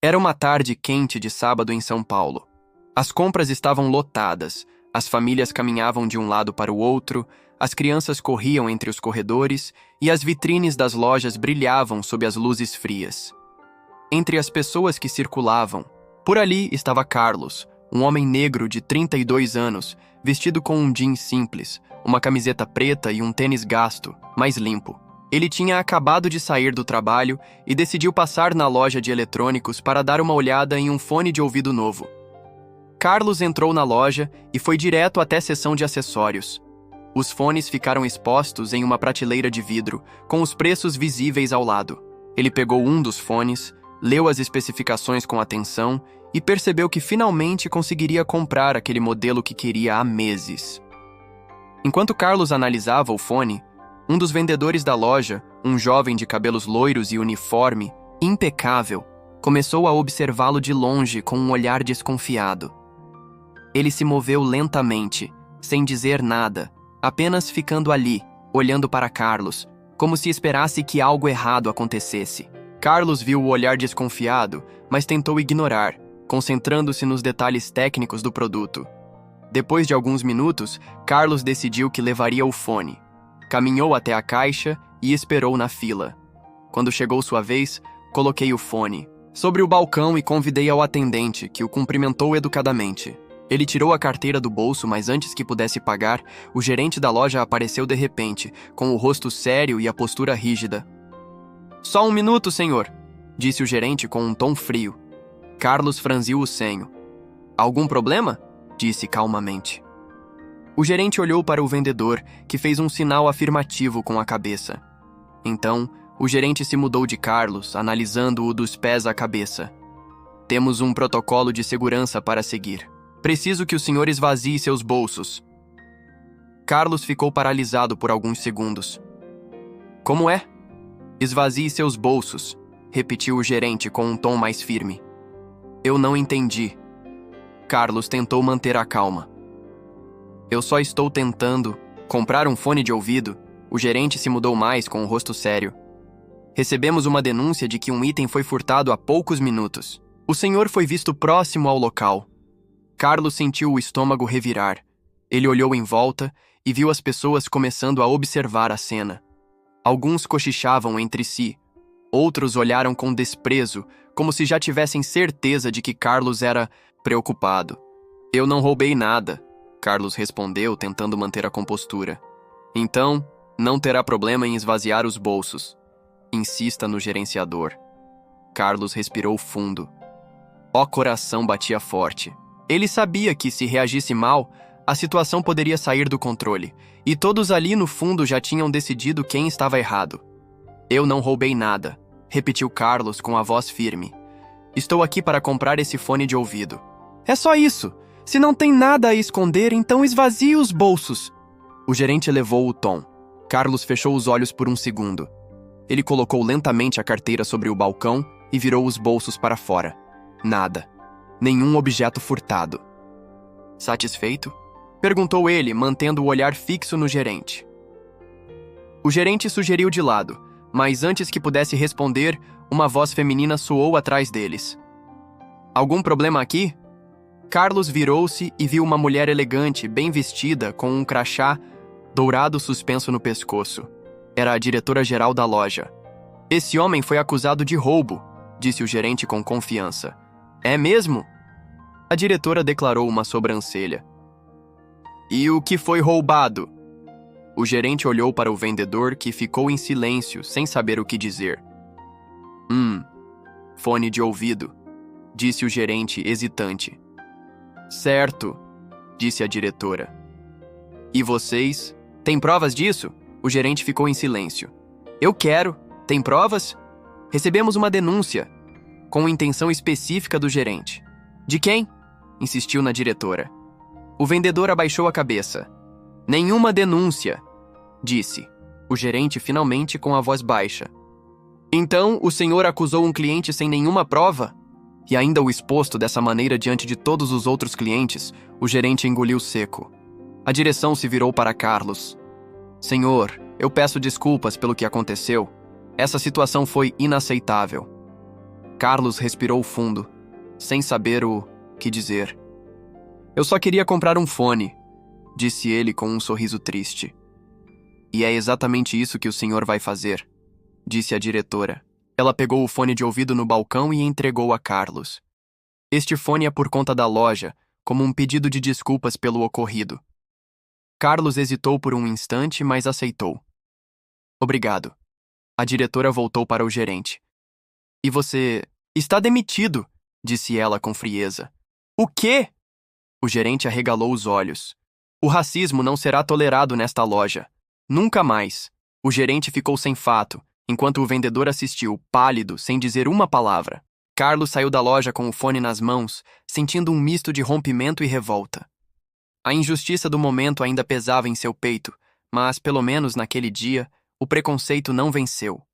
Era uma tarde quente de sábado em São Paulo. As compras estavam lotadas, as famílias caminhavam de um lado para o outro, as crianças corriam entre os corredores e as vitrines das lojas brilhavam sob as luzes frias. Entre as pessoas que circulavam, por ali estava Carlos, um homem negro de 32 anos, vestido com um jeans simples, uma camiseta preta e um tênis gasto, mas limpo. Ele tinha acabado de sair do trabalho e decidiu passar na loja de eletrônicos para dar uma olhada em um fone de ouvido novo. Carlos entrou na loja e foi direto até a seção de acessórios. Os fones ficaram expostos em uma prateleira de vidro, com os preços visíveis ao lado. Ele pegou um dos fones, leu as especificações com atenção e percebeu que finalmente conseguiria comprar aquele modelo que queria há meses. Enquanto Carlos analisava o fone, um dos vendedores da loja, um jovem de cabelos loiros e uniforme, impecável, começou a observá-lo de longe com um olhar desconfiado. Ele se moveu lentamente, sem dizer nada, apenas ficando ali, olhando para Carlos, como se esperasse que algo errado acontecesse. Carlos viu o olhar desconfiado, mas tentou ignorar, concentrando-se nos detalhes técnicos do produto. Depois de alguns minutos, Carlos decidiu que levaria o fone. Caminhou até a caixa e esperou na fila. Quando chegou sua vez, coloquei o fone sobre o balcão e convidei ao atendente, que o cumprimentou educadamente. Ele tirou a carteira do bolso, mas antes que pudesse pagar, o gerente da loja apareceu de repente, com o rosto sério e a postura rígida. "Só um minuto, senhor", disse o gerente com um tom frio. Carlos franziu o senho. "Algum problema?", disse calmamente. O gerente olhou para o vendedor, que fez um sinal afirmativo com a cabeça. Então, o gerente se mudou de Carlos, analisando-o dos pés à cabeça. "Temos um protocolo de segurança para seguir. Preciso que o senhor esvazie seus bolsos." Carlos ficou paralisado por alguns segundos. "Como é?" "Esvazie seus bolsos", repetiu o gerente com um tom mais firme. "Eu não entendi." Carlos tentou manter a calma. "Eu só estou tentando comprar um fone de ouvido." O gerente se mudou mais com o rosto sério. "Recebemos uma denúncia de que um item foi furtado há poucos minutos. O senhor foi visto próximo ao local." Carlos sentiu o estômago revirar. Ele olhou em volta e viu as pessoas começando a observar a cena. Alguns cochichavam entre si. Outros olharam com desprezo, como se já tivessem certeza de que Carlos era preocupado. "Eu não roubei nada", Carlos respondeu, tentando manter a compostura. "Então, não terá problema em esvaziar os bolsos. Insista no gerenciador." Carlos respirou fundo. O coração batia forte. Ele sabia que, se reagisse mal, a situação poderia sair do controle, e todos ali no fundo já tinham decidido quem estava errado. "Eu não roubei nada", repetiu Carlos com a voz firme. "Estou aqui para comprar esse fone de ouvido." "É só isso. Se não tem nada a esconder, então esvazie os bolsos." O gerente elevou o tom. Carlos fechou os olhos por um segundo. Ele colocou lentamente a carteira sobre o balcão e virou os bolsos para fora. Nada. Nenhum objeto furtado. "Satisfeito?", perguntou ele, mantendo o olhar fixo no gerente. O gerente sugeriu de lado, mas antes que pudesse responder, uma voz feminina soou atrás deles. "Algum problema aqui?" Carlos virou-se e viu uma mulher elegante, bem vestida, com um crachá dourado suspenso no pescoço. Era a diretora-geral da loja. "Esse homem foi acusado de roubo", disse o gerente com confiança. "É mesmo?" A diretora declarou uma sobrancelha. "E o que foi roubado?" O gerente olhou para o vendedor, que ficou em silêncio, sem saber o que dizer. Fone de ouvido", disse o gerente hesitante. "Certo", disse a diretora. "E vocês? Tem provas disso?" O gerente ficou em silêncio. "Eu quero. Tem provas?" "Recebemos uma denúncia", com intenção específica do gerente. "De quem?" insistiu na diretora. O vendedor abaixou a cabeça. "Nenhuma denúncia", disse o gerente finalmente com a voz baixa. "Então, o senhor acusou um cliente sem nenhuma prova?" E ainda o exposto dessa maneira diante de todos os outros clientes, o gerente engoliu seco. A direção se virou para Carlos. "Senhor, eu peço desculpas pelo que aconteceu. Essa situação foi inaceitável." Carlos respirou fundo, sem saber o que dizer. Eu só queria comprar um fone, disse ele com um sorriso triste. E é exatamente isso que o senhor vai fazer, disse a diretora. Ela pegou o fone de ouvido no balcão e entregou a Carlos. Este fone é por conta da loja, como um pedido de desculpas pelo ocorrido. Carlos hesitou por um instante, mas aceitou. Obrigado. A diretora voltou para o gerente. E você está demitido, disse ela com frieza. O quê? O gerente arregalou os olhos. O racismo não será tolerado nesta loja. Nunca mais. O gerente ficou sem fato, enquanto o vendedor assistiu, pálido, sem dizer uma palavra. Carlos saiu da loja com o fone nas mãos, sentindo um misto de rompimento e revolta. A injustiça do momento ainda pesava em seu peito, mas, pelo menos naquele dia, o preconceito não venceu.